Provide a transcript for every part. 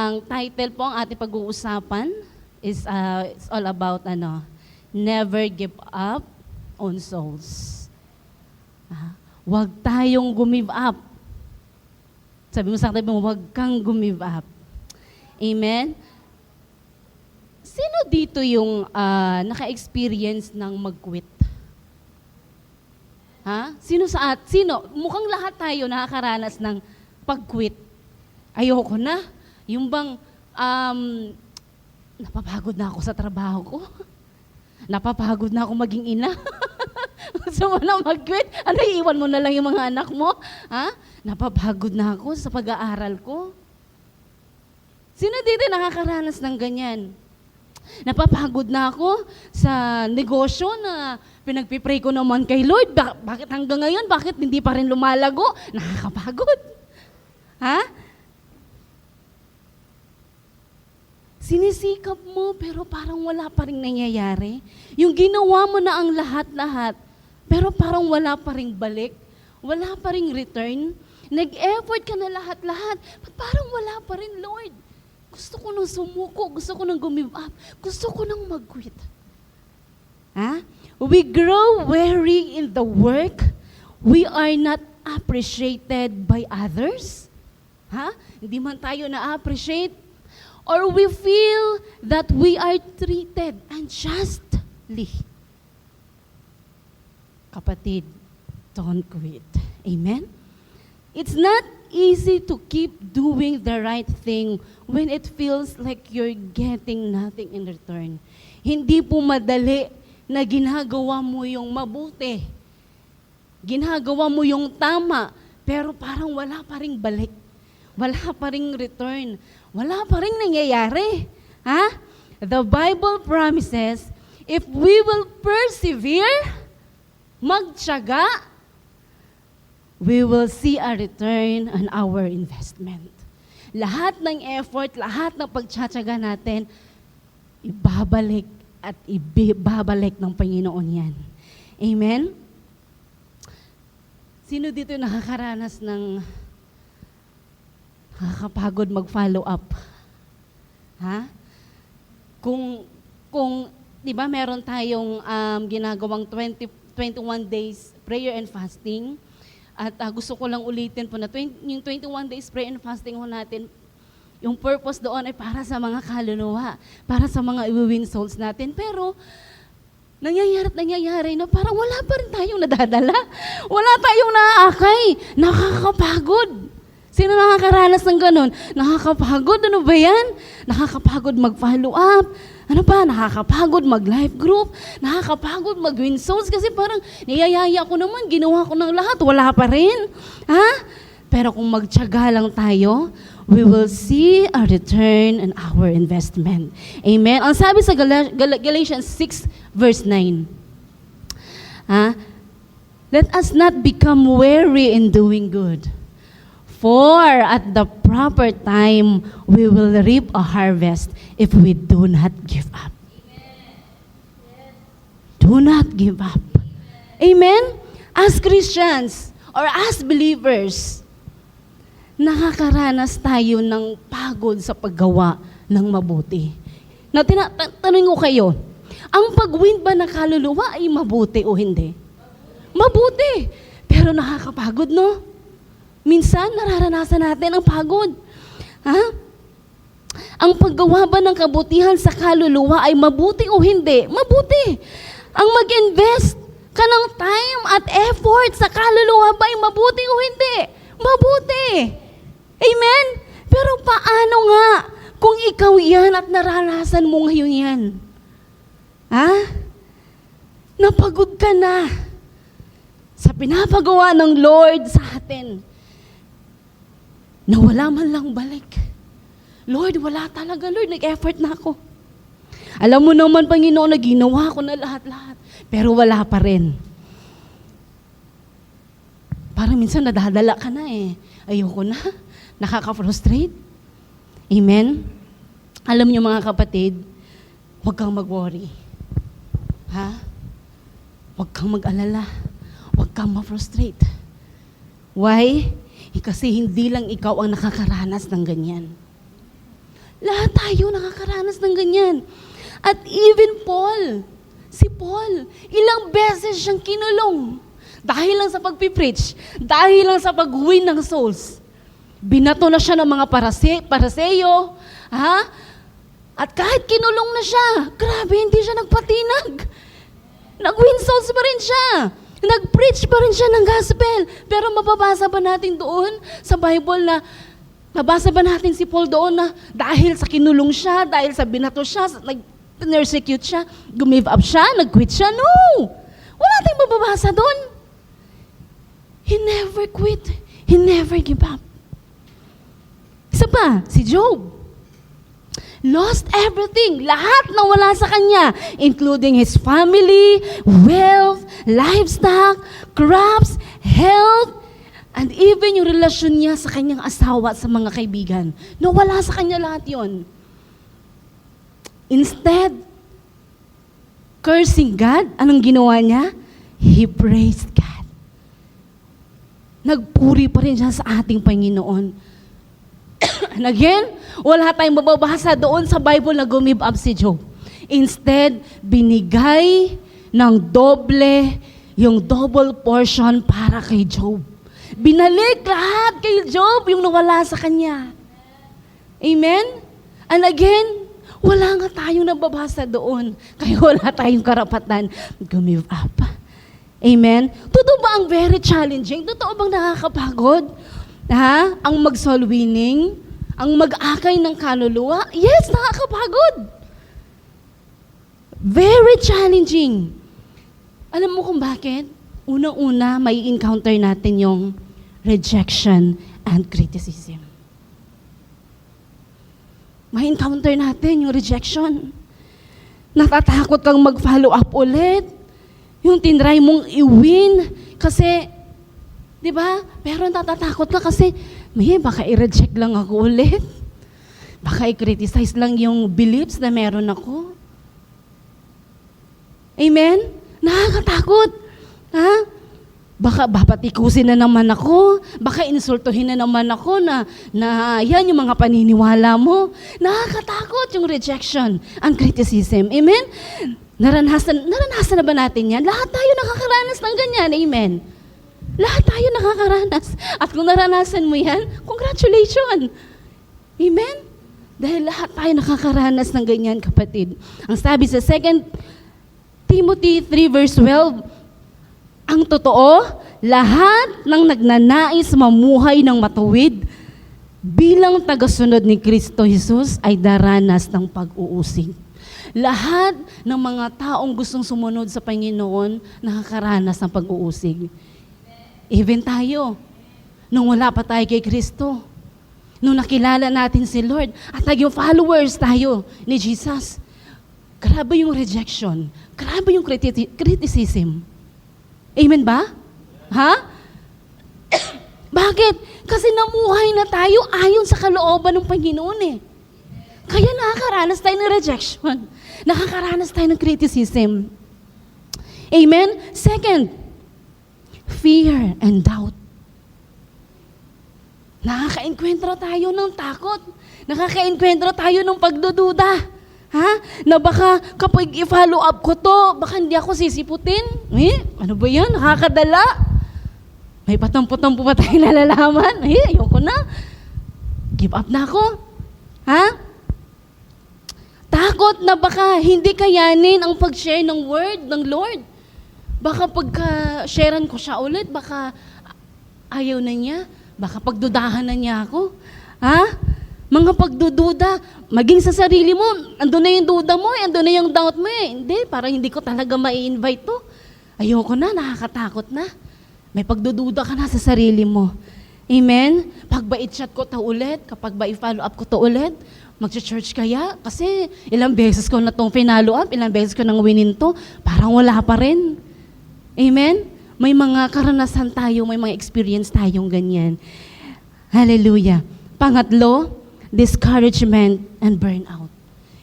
Ang title po ang ating pag-uusapan is it's all about never give up on souls. Huwag tayong give up. Sabi mo sa akin, huwag kang give up. Amen? Sino dito yung naka-experience ng mag-quit? Sino? Mukhang lahat tayo nakakaranas ng pag-quit. Ayoko na. Yung bang, napapagod na ako sa trabaho ko. Napapagod na ako maging ina. Gusto mo na mag-quit? Iiwan mo na lang yung mga anak mo? Napapagod na ako sa pag-aaral ko. Sino dito nakakaranas ng ganyan? Napapagod na ako sa negosyo na pinagpipray ko naman kay Lord. Bakit hanggang ngayon? Bakit hindi pa rin lumalago? Nakakapagod. Sinisikap mo pero parang wala pa rin nangyayari. Yung ginawa mo na ang lahat-lahat, pero parang wala pa rin balik, wala pa rin return. Nag-effort ka na lahat-lahat, but parang wala pa rin, Lord. Gusto ko nang sumuko, gusto ko nang give up, gusto ko nang mag-quit. We grow weary in the work. We are not appreciated by others. Hindi man tayo na-appreciate. Or we feel that we are treated unjustly. Kapatid, don't quit. Amen? It's not easy to keep doing the right thing when it feels like you're getting nothing in return. Hindi po madali na ginagawa mo yung mabuti. Ginagawa mo yung tama, pero parang wala pa ring balik. Wala pa ring return. Wala pa rin nangyayari. The Bible promises, if we will persevere, magtiyaga, we will see a return on our investment. Lahat ng effort, lahat ng pagtsatsaga natin, ibabalik at ibabalik ng Panginoon yan. Amen? Sino dito nakakaranas ng nakakapagod mag-follow up? Kung di ba meron tayong ginagawang 21 days prayer and fasting, at gusto ko lang ulitin po na yung 21 days prayer and fasting ho natin, yung purpose doon ay para sa mga kaluluwa, para sa mga i-win souls natin. Pero nangyayari na parang wala pa rin tayong nadadala. Wala tayong naaakay. Nakakapagod. Sino nakakaranas ng ganun? Nakakapagod, ano ba yan? Nakakapagod mag-follow up. Ano pa? Nakakapagod mag-life group. Nakakapagod mag-win souls kasi parang niyayaya ko naman, ginawa ko ng lahat, wala pa rin. Pero kung magtiyaga lang tayo, we will see a return on our investment. Amen? Ang sabi sa Galatians 6 verse 9, let us not become weary in doing good. For at the proper time, we will reap a harvest if we do not give up. Do not give up. Amen? As Christians or as believers, nakakaranas tayo ng pagod sa paggawa ng mabuti. Now, tanong ko kayo, ang pag-win ba ng kaluluwa ay mabuti o hindi? Mabuti. Pero nakakapagod, no? Minsan, nararanasan natin ang pagod. Ang paggawa ba ng kabutihan sa kaluluwa ay mabuti o hindi? Mabuti. Ang mag-invest ka ng time at effort sa kaluluwa ba ay mabuti o hindi? Mabuti. Amen? Pero paano nga kung ikaw yan at naranasan mo ngayon yan? Napagod ka na sa pinapagawa ng Lord sa atin, na wala man lang balik. Lord, wala talaga, Lord. Nag-effort na ako. Alam mo naman, Panginoon, na ginawa ko na lahat-lahat. Pero wala pa rin. Parang minsan nadadala ka na eh. Ayoko na. Nakaka-frustrate. Amen? Alam niyo mga kapatid, huwag kang mag-worry. Huwag kang mag-alala. Huwag kang ma-frustrate. Why? Kasi hindi lang ikaw ang nakakaranas ng ganyan. Lahat tayo nakakaranas ng ganyan. At even si Paul, ilang beses siyang kinulong. Dahil lang sa pagpipreach, dahil lang sa pag-win ng souls. Binato na siya ng mga paraseyo, ha? At kahit kinulong na siya, grabe, hindi siya nagpatinag. Nag-win souls pa rin siya. Nag-preach pa rin siya ng gospel. Pero mababasa ba natin doon sa Bible na, mabasa ba natin si Paul doon na dahil sa kinulong siya, dahil sa binato siya, nag-persecute siya, gumive up siya, nag-quit siya? No! Wala tayong mababasa doon. He never quit. He never give up. Isa pa, si Job. Lost everything. Lahat na wala sa kanya, including his family, wealth, livestock, crops, health, and even yung relasyon niya sa kanyang asawa at sa mga kaibigan. Nawala sa kanya lahat yon. Instead, cursing God, anong ginawa niya? He praised God. Nagpuri pa rin siya sa ating Panginoon. And again, wala tayong mababasa doon sa Bible na gumive up si Job. Instead, binigay ng yung double portion para kay Job. Binalik lahat kay Job yung nawala sa kanya. Amen? And again, wala nga tayong nababasa doon. Kaya wala tayong karapatan. Gumive up. Amen? Totoo ba ang very challenging? Totoo bang nakakapagod? Ha? Ang mag-soul winning? Ang mag-akay ng kaluluwa? Yes, nakakapagod. Very challenging. Alam mo kung bakit? Unang-una, may encounter natin yung rejection and criticism. May encounter natin yung rejection. Natatakot kang mag-follow up ulit. Yung tinry mong i-win. Kasi, di ba? Pero natatakot ka kasi, baka i-reject lang ako ulit. Baka i-criticize lang yung beliefs na meron ako. Amen? Nakakatakot. Ha? Baka babatikusin na naman ako. Baka insultuhin na naman ako na yan yung mga paniniwala mo. Nakakatakot yung rejection and criticism. Amen? Naranasan na ba natin yan? Lahat tayo nakakaranas ng ganyan. Amen? Lahat tayo nakakaranas. At kung naranasan mo yan, congratulations. Amen? Dahil lahat tayo nakakaranas ng ganyan, kapatid. Ang sabi sa 2 Timothy 3 verse 12, ang totoo, lahat ng nagnanais mamuhay ng matuwid bilang tagasunod ni Kristo Jesus ay daranas ng pag-uusig. Lahat ng mga taong gustong sumunod sa Panginoon nakakaranas ng pag-uusig. Even tayo, nung wala pa tayo kay Kristo, nung nakilala natin si Lord, at naging followers tayo ni Jesus, grabe yung rejection, grabe yung criticism. Amen ba? Ha? Bakit? Kasi namuhay na tayo ayon sa kalooban ng Panginoon eh. Kaya nakakaranas tayo ng rejection. Nakakaranas tayo ng criticism. Amen? Second, fear and doubt. Nakaka-enkwentro tayo ng takot. Nakaka-enkwentro tayo ng pagdududa. Ha? Na baka kapag i-follow up ko to, baka hindi ako sisiputin. Ano ba yan? Nakakadala. May patampo-tampo pa tayo nalalaman. Ayoko na. Give up na ako. Ha? Takot na baka hindi kayanin ang pag-share ng word ng Lord. Baka pagka-sharean ko siya ulit, baka ayaw na niya. Baka pagdudahan na niya ako. Ha? Mga pagdududa, maging sa sarili mo, andun na yung duda mo, andun na yung doubt mo eh. Hindi, parang hindi ko talaga mai-invite to. Ayoko na, nakakatakot na. May pagdududa ka na sa sarili mo. Amen? Pag ba i-chat ko to ulit, kapag ba i-follow up ko to ulit, mag-church kaya? Kasi ilang beses ko na itong finalo up, ilang beses ko nang winin to, parang wala pa rin. Amen? May mga karanasan tayo, may mga experience tayong ganyan. Hallelujah. Pangatlo, discouragement and burnout.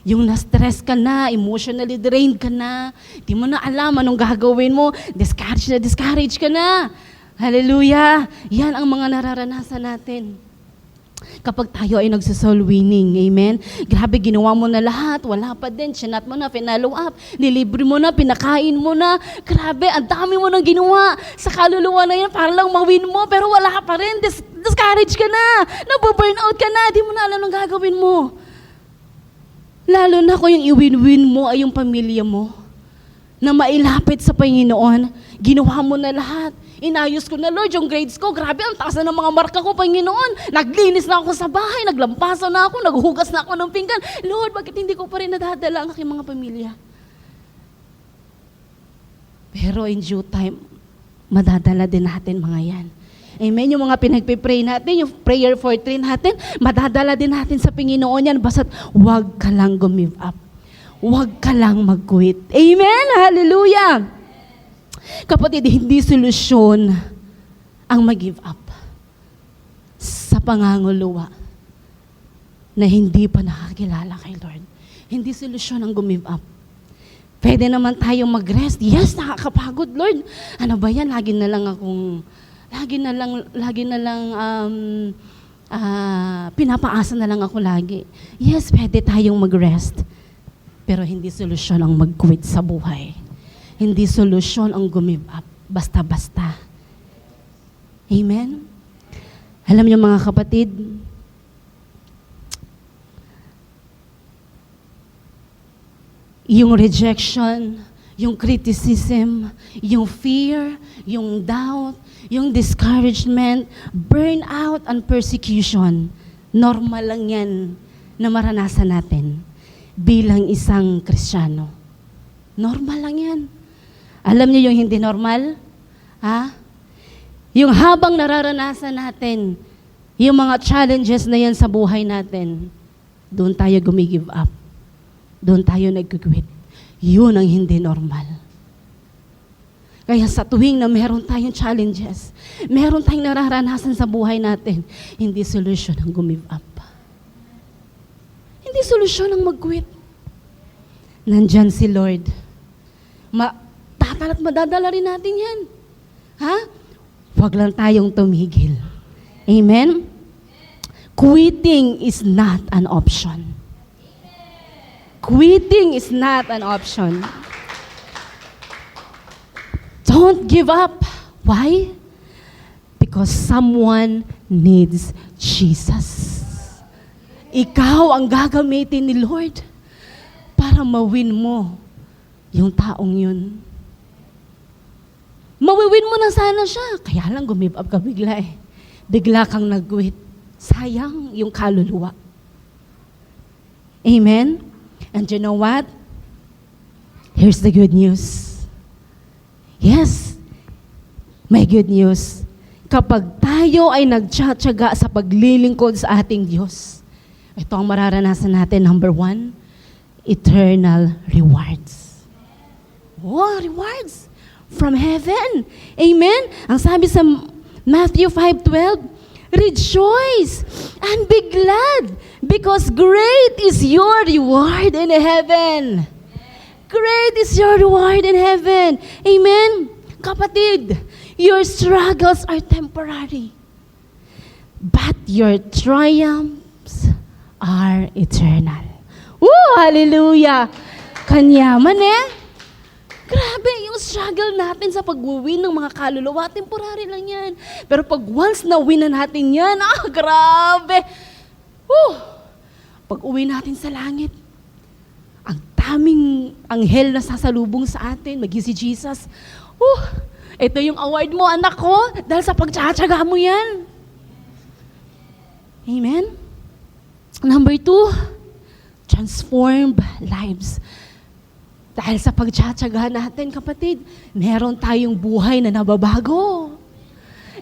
Yung na-stress ka na, emotionally drained ka na, di mo na alam anong gagawin mo, discourage ka na. Hallelujah! Yan ang mga nararanasan natin. Kapag tayo ay nagsa-soul winning, amen? Grabe, ginawa mo na lahat, wala pa din, chinat mo na, finalo up, nilibre mo na, pinakain mo na, grabe, ang dami mo nang ginawa sa kaluluwa na yan para lang mawin mo, pero wala ka pa rin, discourage ka na, nababurnout ka na, di mo na alam ang gagawin mo. Lalo na kung yung i-win-win mo ay yung pamilya mo, na mailapit sa Panginoon, ginawa mo na lahat. Inayos ko na, Lord, yung grades ko. Grabe, ang taas na ng mga marka ko, Panginoon. Naglinis na ako sa bahay, naglampasan na ako, naghugas na ako ng pinggan. Lord, bakit hindi ko pa rin nadadala ang aking mga pamilya? Pero in due time, madadala din natin mga yan. Amen? Yung mga pinagpipray natin, yung prayer for 3 natin, madadala din natin sa Panginoon yan. Basta't huwag ka lang give up. Huwag ka lang mag-quit. Amen? Hallelujah! Kapatid, hindi solusyon ang mag-give up sa panganguluwa na hindi pa nakakilala kay Lord. Hindi solusyon ang give up. Pwede naman tayong mag-rest. Yes, nakakapagod, Lord. Ano ba yan? Lagi na lang pinapaasa na lang ako lagi. Yes, pwede tayong mag-rest. Pero hindi solusyon ang mag-quit sa buhay. Hindi solusyon ang give up. Basta-basta. Amen? Alam niyo mga kapatid, yung rejection, yung criticism, yung fear, yung doubt, yung discouragement, burnout, and persecution, normal lang yan na maranasan natin bilang isang Kristiyano. Normal lang yan. Alam niyo yung hindi normal? Ha? Yung habang nararanasan natin, yung mga challenges na yan sa buhay natin, doon tayo gumigive up. Doon tayo nag-quit. Yun ang hindi normal. Kaya sa tuwing na meron tayong challenges, meron tayong nararanasan sa buhay natin, hindi solusyon ang gumive up. Hindi solusyon ang mag-quit. Nandyan si Lord. Tatala't madadala rin natin yan. Ha? Huwag lang tayong tumigil. Amen? Quitting is not an option. Quitting is not an option. Don't give up. Why? Because someone needs Jesus. Ikaw ang gagamitin ni Lord para mawin mo yung taong yun. Mawiwin mo na sana siya. Kaya lang give up ka bigla eh. Bigla kang nag-quit. Sayang yung kaluluwa. Amen? And you know what? Here's the good news. Yes, may good news. Kapag tayo ay nagtsatsaga sa paglilingkod sa ating Diyos, ito ang mararanasan natin. Number 1, eternal rewards. Oh, rewards from heaven. Amen? Ang sabi sa Matthew 5:12, rejoice and be glad because great is your reward in heaven. Great is your reward in heaven. Amen? Kapatid, your struggles are temporary, but your triumphs are eternal. Woo! Hallelujah! Kanyaman eh. Grabe, yung struggle natin sa pag-win ng mga kaluluwa, temporary lang yan. Pero pag once na-win na natin yan, grabe! Woo! Pag-uwi natin sa langit, ang daming anghel na sasalubong sa atin, maging si Jesus. Ito yung award mo, anak ko, dahil sa pagtsatsaga mo yan. Amen? Number 2, transformed lives. Dahil sa pagtsatsaga natin, kapatid, meron tayong buhay na nababago.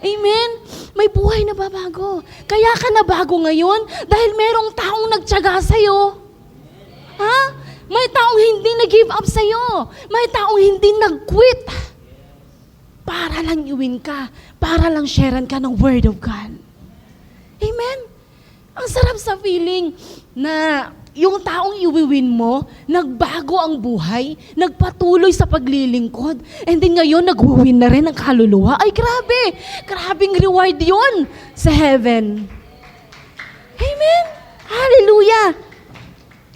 Amen? May buhay na babago. Kaya ka nabago ngayon dahil merong taong nagtsaga sa'yo. Ha? May taong hindi nag-give up sa'yo. May taong hindi nag-quit. Para lang iwin ka. Para lang sharean ka ng Word of God. Amen? Ang sarap sa feeling na yung taong iwiwin mo, nagbago ang buhay, nagpatuloy sa paglilingkod, and then ngayon, nag-win na rin ang kaluluwa. Ay, grabe! Grabing reward yun sa heaven. Amen? Hallelujah!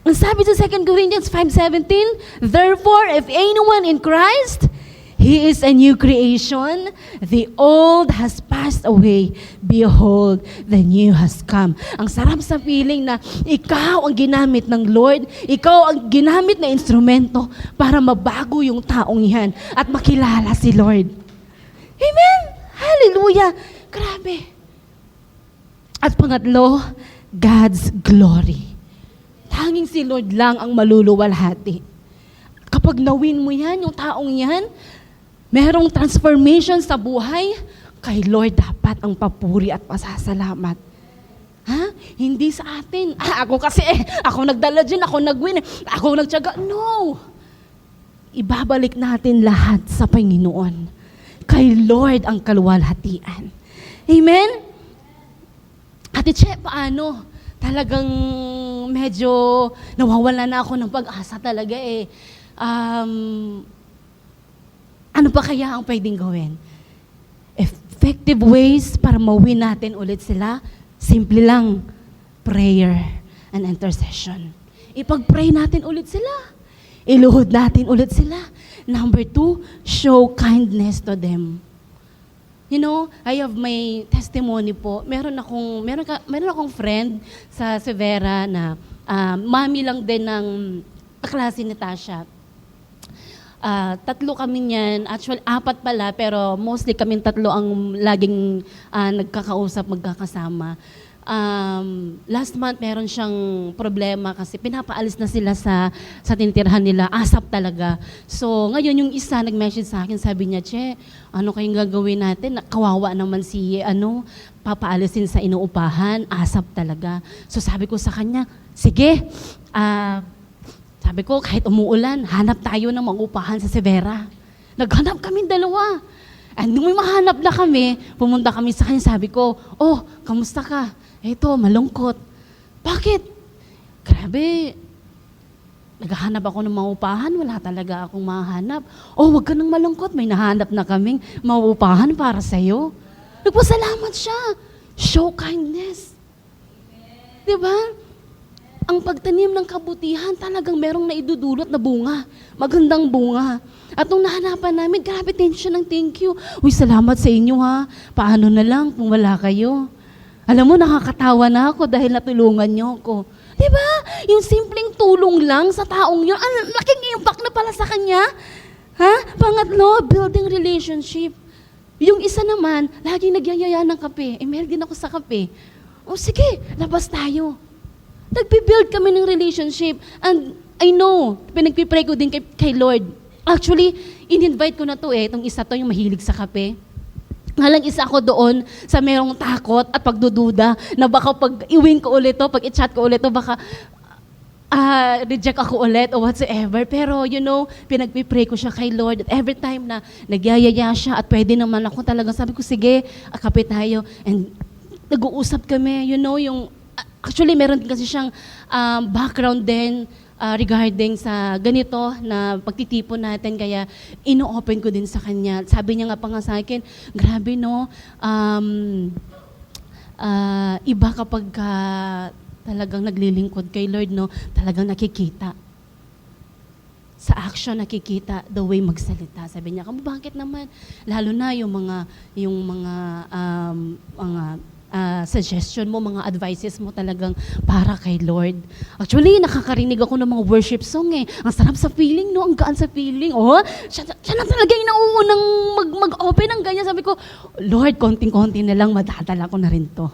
Ang sabi sa 2 Corinthians 5:17, therefore, if anyone in Christ, he is a new creation. The old has passed away. Behold, the new has come. Ang sarap sa feeling na ikaw ang ginamit ng Lord. Ikaw ang ginamit na instrumento para mabago yung taong yan at makilala si Lord. Amen? Hallelujah! Grabe. At pangatlo, God's glory. Tanging si Lord lang ang maluluwalhati. Kapag nawin mo yan, yung taong yan, merong transformation sa buhay, kay Lord dapat ang papuri at pasasalamat. Ha? Hindi sa atin. Ako kasi ako nagdala dyan, ako nag-win, ako nagtyaga. No! Ibabalik natin lahat sa Panginoon. Kay Lord ang kaluwalhatian. Amen? Ate Che, paano? Talagang medyo nawawala na ako ng pag-asa talaga eh. Ano pa kaya ang pwedeng gawin? Effective ways para mawin natin ulit sila, simple lang, prayer and intercession. Ipag-pray natin ulit sila. Iluhod natin ulit sila. Number 2, show kindness to them. You know, I have my testimony po. Meron akong friend sa Severa na mami lang din ng kaklase ni Tasha. 3 kami niyan, actually 4 pala, pero mostly kaming 3 ang laging nagkakausap, magkakasama. Last month meron siyang problema kasi pinapaalis na sila sa tinitirhan nila, asap talaga. So ngayon yung isa nag-message sa akin, sabi niya, Che, ano kayong gagawin natin? Kawawa naman si papaalisin sa inuupahan, asap talaga. So sabi ko sa kanya, sige, sabi ko, kahit umuulan, hanap tayo ng mag-upahan sa Severa. Naghanap kami 2. And nung may mahanap na kami, pumunta kami sa kanya, sabi ko, oh, kamusta ka? Ito, malungkot. Bakit? Grabe, naghahanap ako ng maupahan, wala talaga akong mahanap. Oh, wag ka nang malungkot, may nahanap na kaming maupahan para sa'yo. Nagpasalamat siya. Show kindness. Diba? Ang pagtanim ng kabutihan, talagang merong naidudulot na bunga. Magandang bunga. At nung nahanapan namin, grabe, thank you. Uy, salamat sa inyo ha. Paano na lang kung wala kayo? Alam mo, nakakatawa na ako dahil natulungan niyo ako. Diba? Yung simpleng tulong lang sa taong yun, laking impact na pala sa kanya. Ha? Pangatlo, building relationship. Yung isa naman, laging nagyayaya ng kape. Meron din ako sa kape. O sige, labas tayo. Nagbe-build kami ng relationship. And I know, pinagpipray ko din kay Lord. Actually, in-invite ko na to itong isa to, yung mahilig sa kape. Ngalang isa ako doon sa merong takot at pagdududa na baka pag iwin ko ulit to, pag i-chat ko ulit to, baka reject ako ulit o whatsoever. Pero you know, pinagpipray ko siya kay Lord at every time na nagyayaya siya at pwede naman ako talaga, sabi ko, sige, kape tayo. And nag-uusap kami, you know, yung actually meron din kasi siyang background din regarding sa ganito na pagtitipon natin, kaya ino-open ko din sa kanya. Sabi niya nga pa nga sa akin, grabe no, iba kapag talagang naglilingkod kay Lord, no, talagang nakikita. Sa action nakikita, the way magsalita. Sabi niya, bakit naman? Lalo na yung mga suggestion mo, mga advices mo talagang para kay Lord. Actually, nakakarinig ako ng mga worship song eh. Ang sarap sa feeling, no? Ang gaan sa feeling. Oh, siya na talaga yung nauunang mag-open ng ganyan. Sabi ko, Lord, konting-konti na lang, madadala ko na rin to.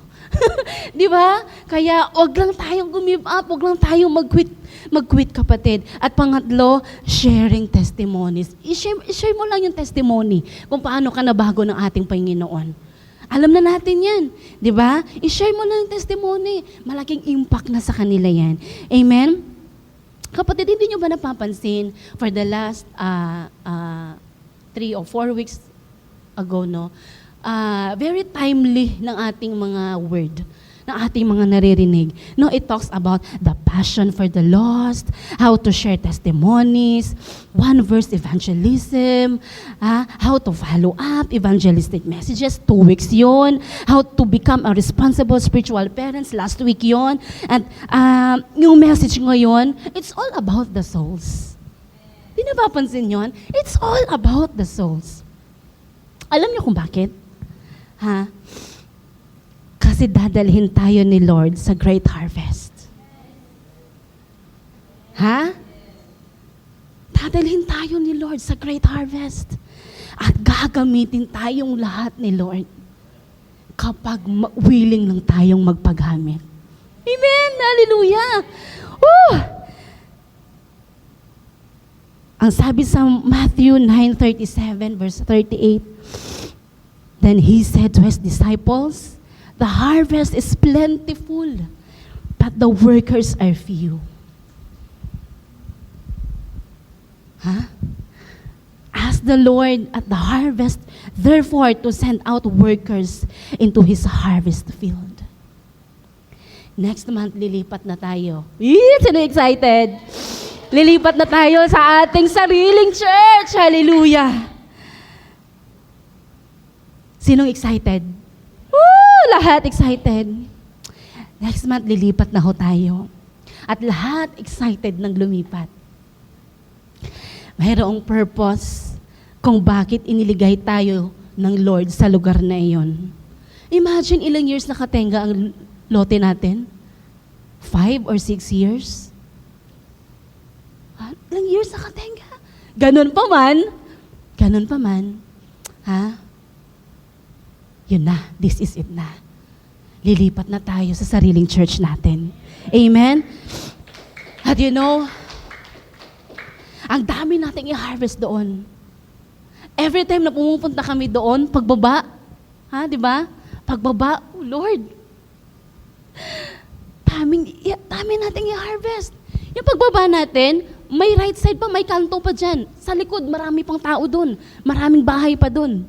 Di ba? Kaya, wag lang tayong give up, wag lang tayong mag-quit kapatid. At pangatlo, sharing testimonies. I-share mo lang yung testimony kung paano ka nabago ng ating Panginoon. Alam na natin yan, di ba? I-share mo lang yung testimony. Malaking impact na sa kanila yan. Amen? Kapatid, hindi nyo ba napapansin for the last 3 or 4 weeks ago, no? Very timely ng ating mga word. ng ating mga naririnig. No, it talks about the passion for the lost, how to share testimonies, one verse evangelism, how to follow up evangelistic messages, 2 weeks yon, how to become a responsible spiritual parents, last week yon, and yung message ngayon, it's all about the souls. Di napapansin yon? It's all about the souls. Alam niyo kung bakit? Kasi dadalhin tayo ni Lord sa great harvest. Dadalhin tayo ni Lord sa great harvest. At gagamitin tayong lahat ni Lord kapag willing lang tayong magpagamit. Amen! Hallelujah! Woo! Ang sabi sa Matthew 9:37 verse 38, then He said to His disciples, the harvest is plentiful, but the workers are few. Ask the Lord at the harvest, therefore, to send out workers into His harvest field. Next month, lilipat na tayo. Sino excited? Lilipat na tayo sa ating sariling church. Hallelujah! Sinong excited? Lahat excited. Next month, lilipat na ho tayo. At lahat excited ng lumipat. Mayroong purpose kung bakit iniligay tayo ng Lord sa lugar na iyon. Imagine ilang years nakatenga ang lote natin? 5 or 6 years? Ilang years nakatenga? Ganun pa man. Yun na, this is it na. Lilipat na tayo sa sariling church natin. Amen? At you know, ang dami nating i-harvest doon. Every time na pumupunta kami doon, pagbaba, di ba? Pagbaba, oh Lord, dami nating i-harvest. Yung pagbaba natin, may right side pa, may kanto pa dyan. Sa likod, marami pang tao doon. Maraming bahay pa doon.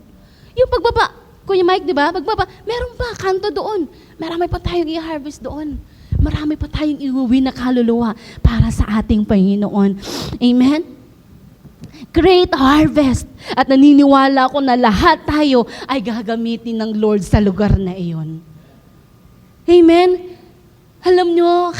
Yung pagbaba, Kuya Mike, di ba? Pagbaba, meron pa, kanto doon. Marami pa tayong i-harvest doon. Marami pa tayong iuwi na kaluluwa para sa ating Panginoon. Amen? Great harvest. At naniniwala ko na lahat tayo ay gagamitin ng Lord sa lugar na iyon. Amen? Alam nyo,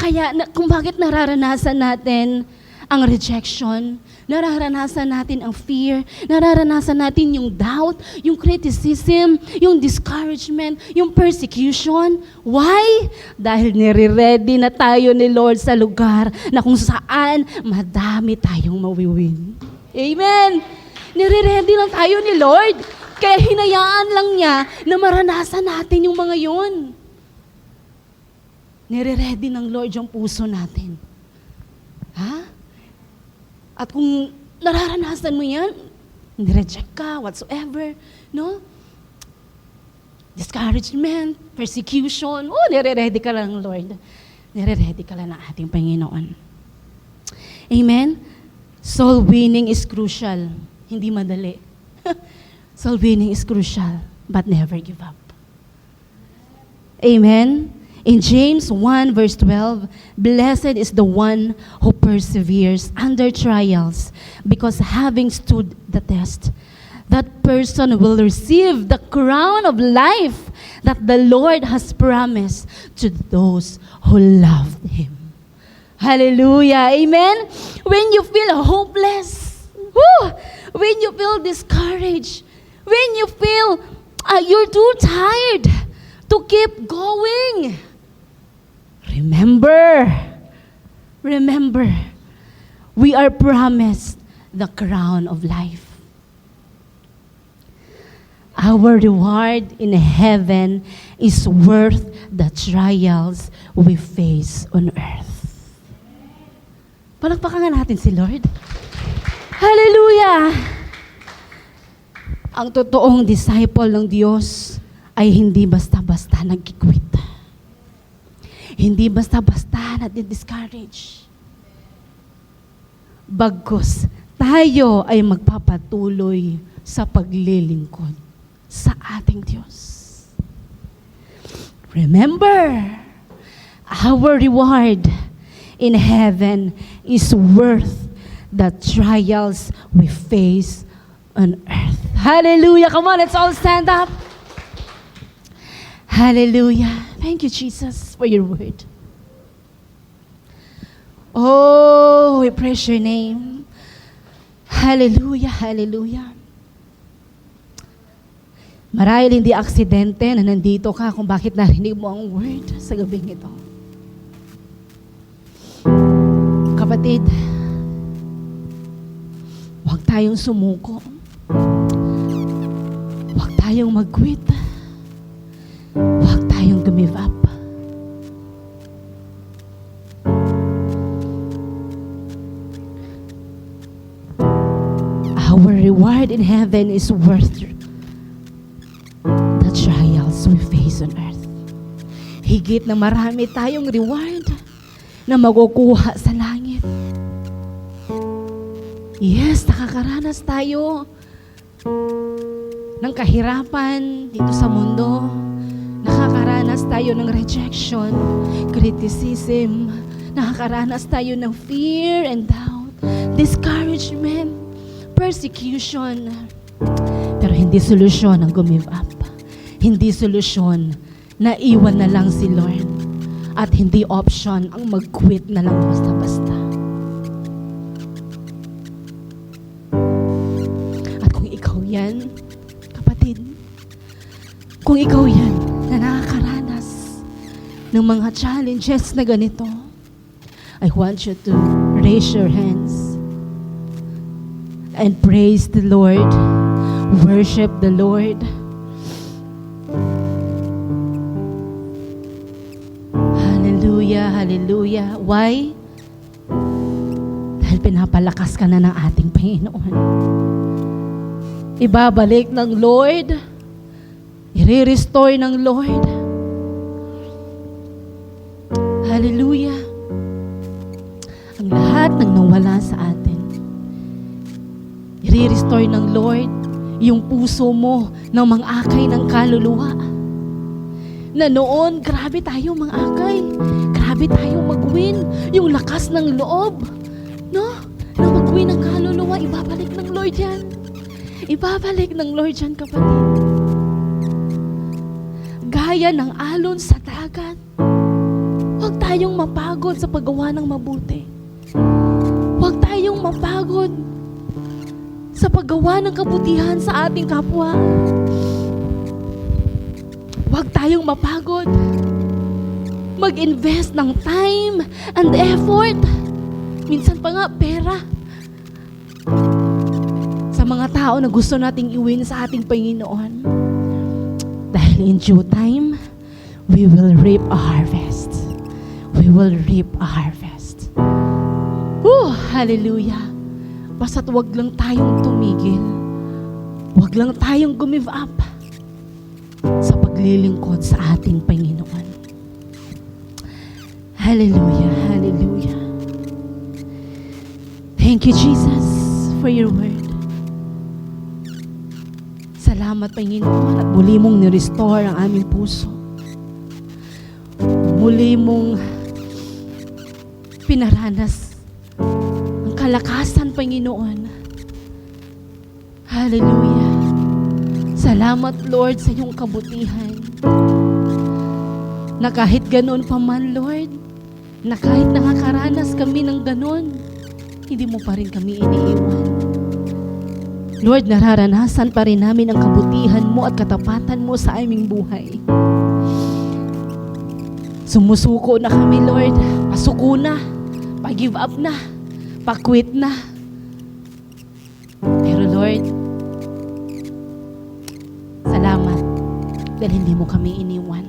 kung bakit nararanasan natin ang rejection, nararanasan natin ang fear, nararanasan natin yung doubt, yung criticism, yung discouragement, yung persecution. Why? Dahil nire-ready na tayo ni Lord sa lugar na kung saan madami tayong mawiwin. Amen! Nire-ready lang tayo ni Lord. Kaya hinayaan lang niya na maranasan natin yung mga yun. Nire-ready ng Lord yung puso natin. At kung nararanasan mo yan, nireject ka, whatsoever, no? Discouragement, persecution, nire-ready ka lang, Lord. Nire-ready ka lang ng ating Panginoon. Amen? Soul winning is crucial. Hindi madali. Soul winning is crucial, but never give up. Amen? In James 1 verse 12, blessed is the one who perseveres under trials, because having stood the test, that person will receive the crown of life that the Lord has promised to those who love Him. Hallelujah. Amen? When you feel hopeless, when you feel discouraged, when you feel you're too tired to keep going, remember, we are promised the crown of life. Our reward in heaven is worth the trials we face on earth. Palakpakan nga natin si Lord. Hallelujah! Ang totoong disciple ng Diyos ay hindi basta-basta nag-quit. Hindi basta-basta nadi-discourage. Bagkus, tayo ay magpapatuloy sa paglilingkod sa ating Diyos. Remember, Our reward in heaven is worth the trials we face on earth. Hallelujah. Come on, let's all stand up. Hallelujah. Thank you, Jesus, for your word. Oh, we praise your name. Hallelujah, hallelujah. Marahil hindi aksidente na nandito ka kung bakit narinig mo ang word sa gabing ito. Kapatid, huwag tayong sumuko. Huwag tayong mag-quit. Huwag tayong give up. Our reward in heaven is worth the trials we face on earth. Higit na marami tayong reward na makukuha sa langit. Yes, nakakaranas tayo ng kahirapan dito sa mundo. Nakakaranas tayo ng rejection, criticism. Nakakaranas tayo ng fear and doubt, discouragement, persecution. Pero hindi solusyon ang give up. Hindi solusyon na iwan na lang si Lord. At hindi option ang mag-quit na lang basta-basta. At kung ikaw yan, kapatid, kung ikaw yan na nakakaranas ng mga challenges na ganito, I want you to raise your hands and praise the Lord, worship the Lord. Hallelujah, hallelujah. Why? Dahil pinapalakas ka na ng ating Panginoon. Ibabalik ng Lord, i-restore ng Lord. Hallelujah. Ang lahat ng nawala sa atin, i-restore ng Lord yung puso mo ng mang-akay ng kaluluwa. Na noon, grabe tayo mang-akay. Grabe tayo mag-win. Yung lakas ng loob. No? Na mag-win ang kaluluwa, ibabalik ng Lord yan. Ibabalik ng Lord yan, kapatid. Gaya ng alon sa dagat. Huwag tayong mapagod sa paggawa ng mabuti. Huwag tayong mapagod sa paggawa ng kabutihan sa ating kapwa. Huwag tayong mapagod mag-invest ng time and effort. Minsan pa nga, pera. Sa mga tao na gusto nating iwin sa ating Panginoon. Dahil in due time, we will reap a harvest. We will reap a harvest. Hallelujah. Basta't wag lang tayong tumigil. Wag lang tayong give up sa paglilingkod sa ating Panginoon. Hallelujah, hallelujah. Thank you, Jesus, for your word. Salamat, Panginoon, at muli mong ni-restore ang aming puso. Muli mong pinaranas ang kalakasan, Panginoon. Hallelujah. Salamat, Lord, sa iyong kabutihan. Na kahit ganoon pa man, Lord, na kahit nakakaranas kami ng ganoon, hindi mo pa rin kami iniiwan. Lord, nararanasan pa rin namin ang kabutihan mo at katapatan mo sa aming buhay. Sumusuko na kami, Lord. Pasuko na. Pa-give up na. Pa-quit na. Pero Lord, salamat dahil hindi mo kami iniwan.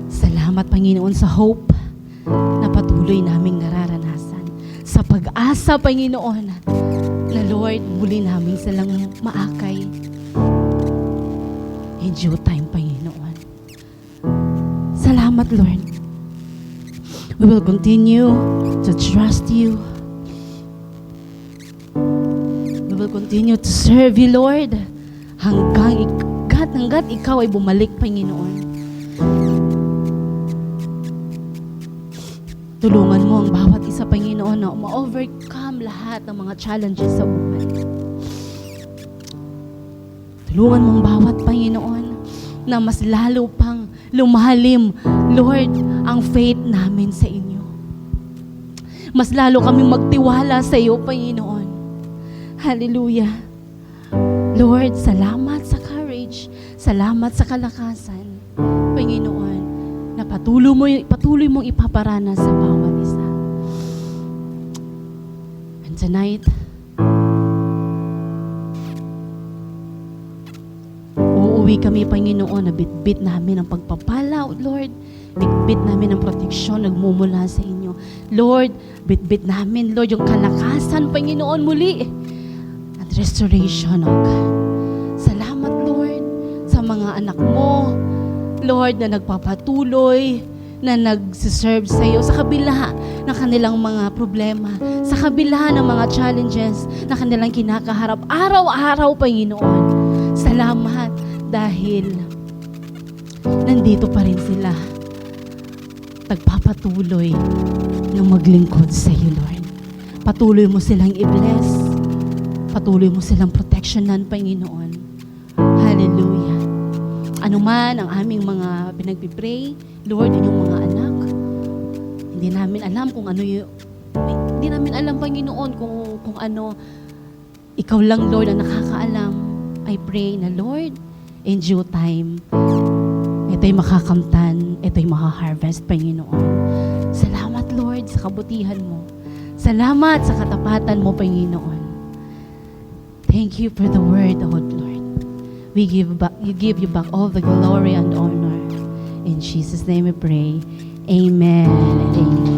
Salamat, Panginoon, sa hope na patuloy naming nararanasan. Sa pag-asa, Panginoon, na Lord, muli namin silang maakay. In due time, Panginoon. Salamat, Lord. We will continue to trust you. We will continue to serve you, Lord, hanggat ikaw ay bumalik, Panginoon. Tulungan mo ang bawat isa, Panginoon, na ma-overcome lahat ng mga challenges sa buhay. Tulungan mo ang bawat, Panginoon, na mas lalo pang lumalim, Lord, ang faith namin sa inyo. Mas lalo kaming magtiwala sa iyo, Panginoon. Hallelujah. Lord, salamat sa courage. Salamat sa kalakasan, Panginoon, na patuloy mong ipaparana sa bawat isa. And tonight, uuwi kami, Panginoon, na bitbit namin ang pagpapala, Lord. Bitbit namin ang proteksyon nagmumula sa inyo. Lord, bitbit namin, Lord, yung kalakasan, Panginoon, muli. At restoration, O God. Salamat, Lord, sa mga anak mo, Lord, na nagpapatuloy, na nagsiserve sa iyo sa kabila ng kanilang mga problema, sa kabila ng mga challenges na kanilang kinakaharap araw-araw, Panginoon. Salamat dahil nandito pa rin sila, nagpapatuloy na maglingkod sa iyo, Lord. Patuloy mo silang i-bless, patuloy mo silang proteksyonan, Panginoon. Hallelujah. Ano man ang aming mga pinagpipray, Lord, inyong mga anak, hindi namin alam kung ano hindi namin alam, Panginoon, kung ano. Ikaw lang, Lord, ang nakakaalam. I pray na, Lord, in due time, ito'y makakamtan, ito'y makaharvest, Panginoon. Salamat, Lord, sa kabutihan mo. Salamat sa katapatan mo, Panginoon. Thank you for the word, O Lord. We give you back all the glory and honor. In Jesus' name we pray. Amen and amen.